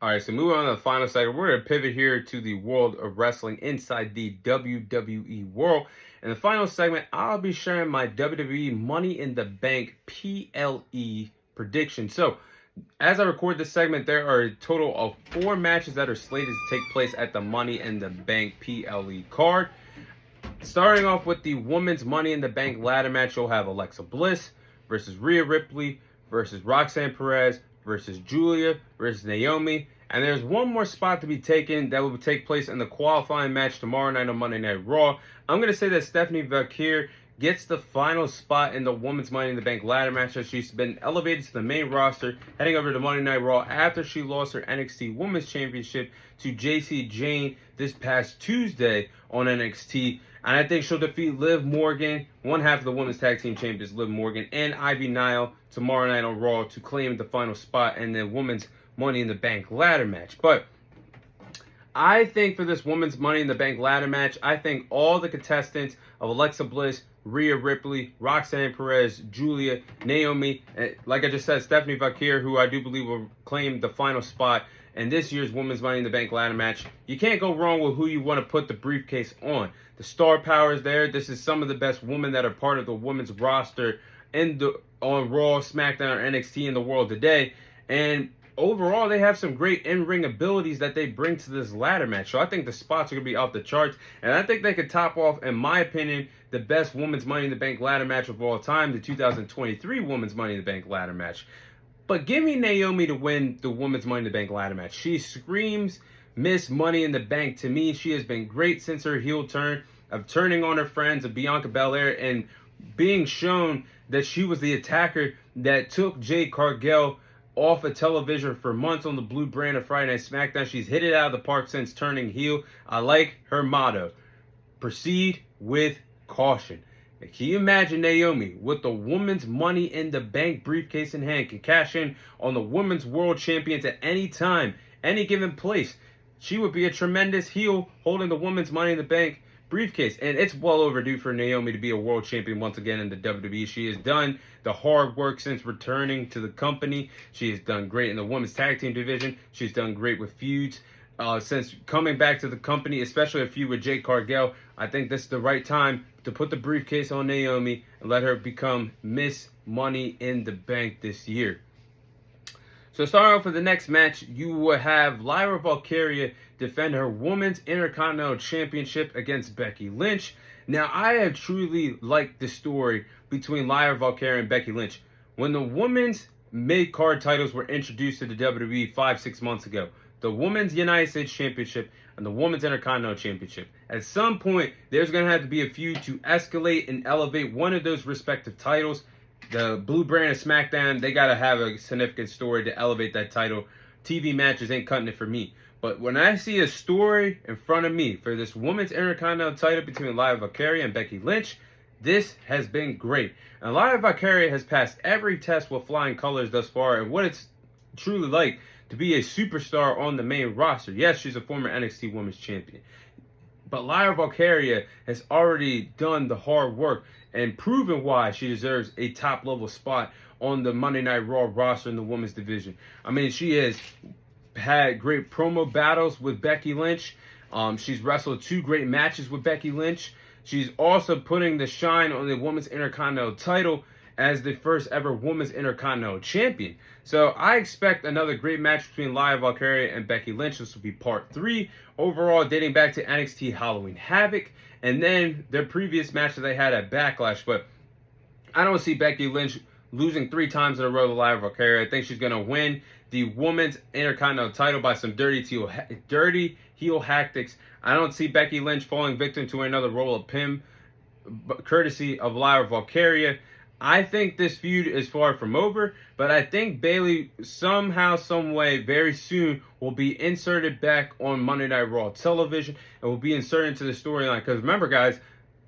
All right, so moving on to the final segment, we're going to pivot here to the world of wrestling inside the WWE world. In the final segment, I'll be sharing my WWE Money in the Bank PLE prediction. So, as I record this segment, there are a total of 4 matches that are slated to take place at the Money in the Bank PLE card. Starting off with the Women's Money in the Bank ladder match, you'll have Alexa Bliss versus Rhea Ripley versus Roxanne Perez versus Julia versus Naomi. And there's one more spot to be taken that will take place in the qualifying match tomorrow night on Monday Night Raw. I'm going to say that Stephanie Valkyrie gets the final spot in the Women's Money in the Bank ladder match, as she's been elevated to the main roster, heading over to Monday Night Raw after she lost her NXT Women's Championship to JC Jane this past Tuesday on NXT. And I think she'll defeat Liv Morgan, one half of the Women's Tag Team Champions, Liv Morgan, and Ivy Nile tomorrow night on Raw to claim the final spot in the Women's Money in the Bank ladder match. But I think for this Women's Money in the Bank ladder match, I think all the contestants of Alexa Bliss, Rhea Ripley, Roxanne Perez, Julia, Naomi, and like I just said, Stephanie Valkyrie, who I do believe will claim the final spot in this year's Women's Money in the Bank ladder match. You can't go wrong with who you want to put the briefcase on. The star power is there. This is some of the best women that are part of the women's roster on Raw, SmackDown, or NXT in the world today. And overall, they have some great in-ring abilities that they bring to this ladder match. So I think the spots are going to be off the charts. And I think they could top off, in my opinion, the best Women's Money in the Bank ladder match of all time, the 2023 Women's Money in the Bank ladder match. But give me Naomi to win the Women's Money in the Bank ladder match. She screams Miss Money in the Bank to me. She has been great since her heel turn, of turning on her friends, of Bianca Belair, and being shown that she was the attacker that took Jade Cargill off of television for months on the blue brand of Friday Night SmackDown. She's hit it out of the park since turning heel. I like her motto: proceed with caution. Now, can you imagine Naomi with the Women's Money in the Bank briefcase in hand can cash in on the Women's World Champions at any time, any given place? She would be a tremendous heel holding the Women's Money in the Bank briefcase. And it's well overdue for Naomi to be a world champion once again in the WWE. She has done the hard work since returning to the company. She has done great in the women's tag team division. She's done great with feuds since coming back to the company, especially a feud with Jade Cargill. I think this is the right time to put the briefcase on Naomi and let her become Miss Money in the Bank this year. So starting off with the next match, you will have Lyra Valkyria defend her Women's Intercontinental Championship against Becky Lynch. Now, I have truly liked the story between Lyra Valkyria and Becky Lynch. When the women's mid-card titles were introduced to the WWE 5-6 months ago, the Women's United States Championship and the Women's Intercontinental Championship, at some point, there's going to have to be a feud to escalate and elevate one of those respective titles. The blue brand of SmackDown, they got to have a significant story to elevate that title. TV matches ain't cutting it for me. But when I see a story in front of me for this Women's Intercontinental title between Lyra Valkyria and Becky Lynch, this has been great. And Lyra Valkyria has passed every test with flying colors thus far, and what it's truly like to be a superstar on the main roster. Yes, she's a former NXT Women's Champion. But Lyra Valkyria has already done the hard work and proven why she deserves a top-level spot on the Monday Night Raw roster in the women's division. I mean, she has had great promo battles with Becky Lynch. She's wrestled 2 great matches with Becky Lynch. She's also putting the shine on the Women's Intercontinental title as the first ever Women's Intercontinental Champion. So I expect another great match between Lyra Valkyria and Becky Lynch. This will be part 3 overall, dating back to NXT Halloween Havoc, and then their previous match that they had at Backlash. But I don't see Becky Lynch losing 3 times in a row to Lyra Valkyria. I think she's going to win the Women's Intercontinental title by some dirty heel tactics. I don't see Becky Lynch falling victim to another roll of Pim, courtesy of Lyra Valkyria. I think this feud is far from over, but I think Bayley somehow, some way, very soon will be inserted back on Monday Night Raw television and will be inserted into the storyline. Because remember, guys,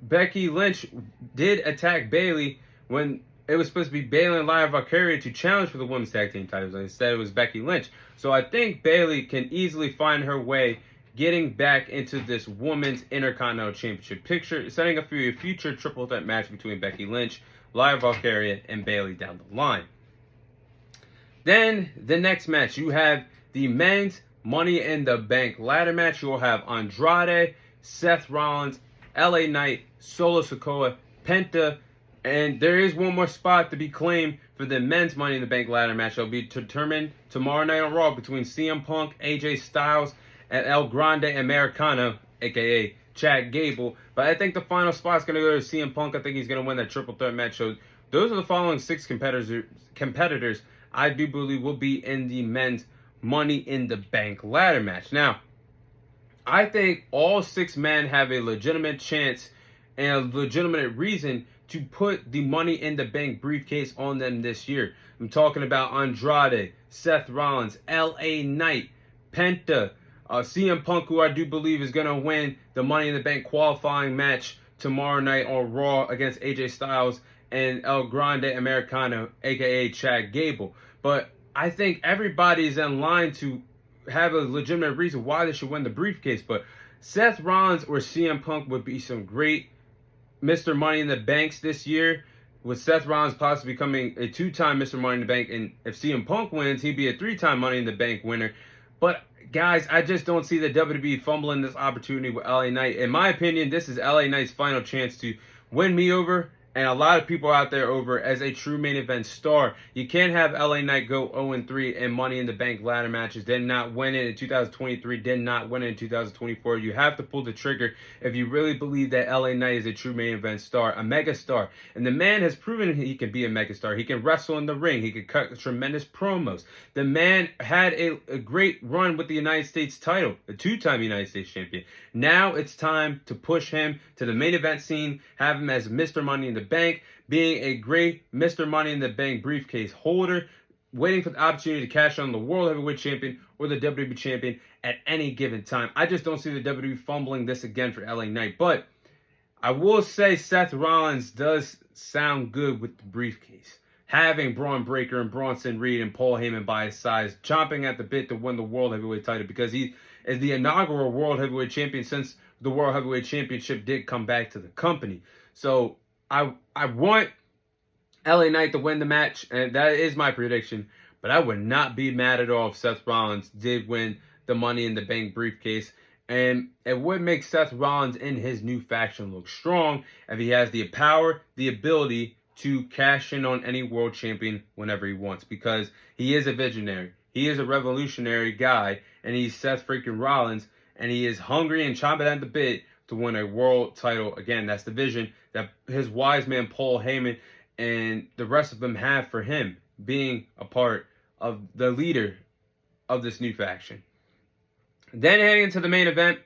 Becky Lynch did attack Bayley when it was supposed to be Bayley and Lyra Valkyria to challenge for the women's tag team titles, and instead it was Becky Lynch. So I think Bayley can easily find her way getting back into this Women's Intercontinental Championship picture, setting up for a future triple threat match between Becky Lynch, Lyra Valkyria, and Bayley down the line. Then, the next match, you have the men's Money in the Bank ladder match, you'll have Andrade, Seth Rollins, LA Knight, Solo Sikoa, Penta, and there is one more spot to be claimed for the men's Money in the Bank ladder match. It'll be determined tomorrow night on Raw between CM Punk, AJ Styles, and El Grande Americano, aka Chad Gable. But I think the final spot's going to go to CM Punk. I think he's going to win that triple threat match. So those are the following 6 competitors I do believe will be in the men's Money in the Bank ladder match. Now, I think all 6 men have a legitimate chance and a legitimate reason to put the Money in the Bank briefcase on them this year. I'm talking about Andrade, Seth Rollins, LA Knight, Penta, CM Punk, who I do believe is going to win the Money in the Bank qualifying match tomorrow night on Raw against AJ Styles, and El Grande Americano, aka Chad Gable. But I think everybody's in line to have a legitimate reason why they should win the briefcase. But Seth Rollins or CM Punk would be some great Mr. Money in the Banks this year, with Seth Rollins possibly becoming a 2-time Mr. Money in the Bank. And if CM Punk wins, he'd be a 3-time Money in the Bank winner. But guys, I just don't see the WWE fumbling this opportunity with LA Knight. In my opinion, this is LA Knight's final chance to win me over and a lot of people out there over as a true main event star. You can't have LA Knight go 0-3 in Money in the Bank ladder matches, did not win it in 2023, did not win it in 2024. You have to pull the trigger if you really believe that LA Knight is a true main event star, a mega star. And the man has proven he can be a mega star. He can wrestle in the ring. He can cut tremendous promos. The man had a great run with the United States title, a 2-time United States champion. Now it's time to push him to the main event scene, have him as Mr. Money in the Bank, being a great Mr. Money in the Bank briefcase holder, waiting for the opportunity to cash on the World Heavyweight Champion or the WWE Champion at any given time. I just don't see the WWE fumbling this again for LA Knight. But I will say Seth Rollins does sound good with the briefcase. Having Braun Breaker and Bronson Reed and Paul Heyman by his side, chomping at the bit to win the World Heavyweight title, because he is the inaugural World Heavyweight Champion since the World Heavyweight Championship did come back to the company. So I want LA Knight to win the match, and that is my prediction. But I would not be mad at all if Seth Rollins did win the Money in the Bank briefcase. And it would make Seth Rollins in his new faction look strong if he has the power, the ability to cash in on any world champion whenever he wants, because he is a visionary. He is a revolutionary guy, and he's Seth freaking Rollins, and he is hungry and chomping at the bit to win a world title. Again, that's the vision that his wise man Paul Heyman and the rest of them have for him, being a part of the leader of this new faction. Then heading into the main event,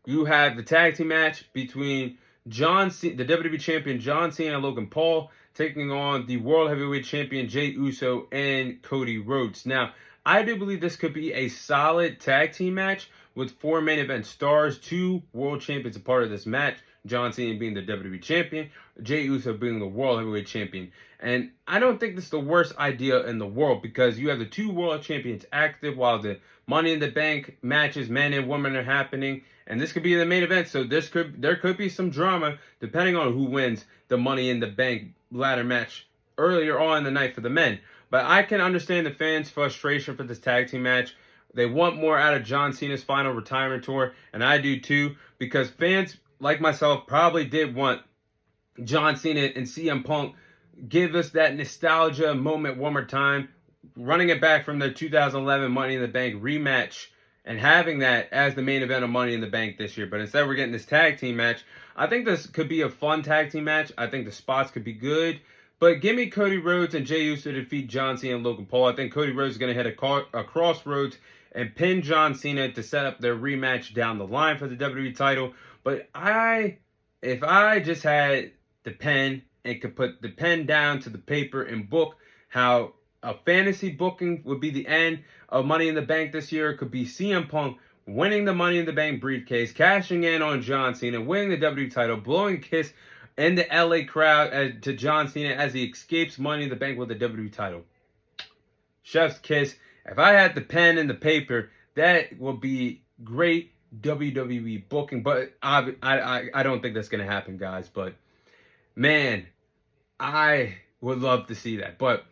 you have the tag team match between the WWE Champion John Cena and Logan Paul taking on the World Heavyweight Champion Jey Uso and Cody Rhodes. Now, I do believe this could be a solid tag team match with 4 main event stars, 2 world champions a part of this match. John Cena being the WWE Champion, Jey Uso being the World Heavyweight Champion. And I don't think this is the worst idea in the world, because you have the 2 World Champions active while the Money in the Bank matches, men and women, are happening. And this could be the main event, so there could be some drama depending on who wins the Money in the Bank ladder match earlier on in the night for the men. But I can understand the fans' frustration for this tag team match. They want more out of John Cena's final retirement tour, and I do too, because fans like myself probably did want John Cena and CM Punk give us that nostalgia moment one more time, running it back from their 2011 Money in the Bank rematch and having that as the main event of Money in the Bank this year. But instead we're getting this tag team match. I think this could be a fun tag team match. I think the spots could be good. But give me Cody Rhodes and Jey Uso to defeat John Cena and Logan Paul. I think Cody Rhodes is going to hit a crossroads and pin John Cena to set up their rematch down the line for the WWE title. But if I just had the pen and could put the pen down to the paper and book how a fantasy booking would be the end of Money in the Bank this year, it could be CM Punk winning the Money in the Bank briefcase, cashing in on John Cena, winning the WWE title, blowing a kiss in the LA crowd to John Cena as he escapes Money in the Bank with the WWE title. Chef's kiss. If I had the pen and the paper, that would be great WWE booking. But I don't think that's going to happen, guys. But, man, I would love to see that. But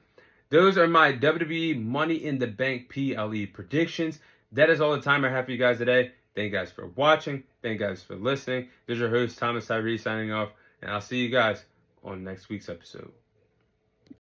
those are my WWE Money in the Bank PLE predictions. That is all the time I have for you guys today. Thank you guys for watching. Thank you guys for listening. This is your host, Thomas Tyree, signing off, and I'll see you guys on next week's episode.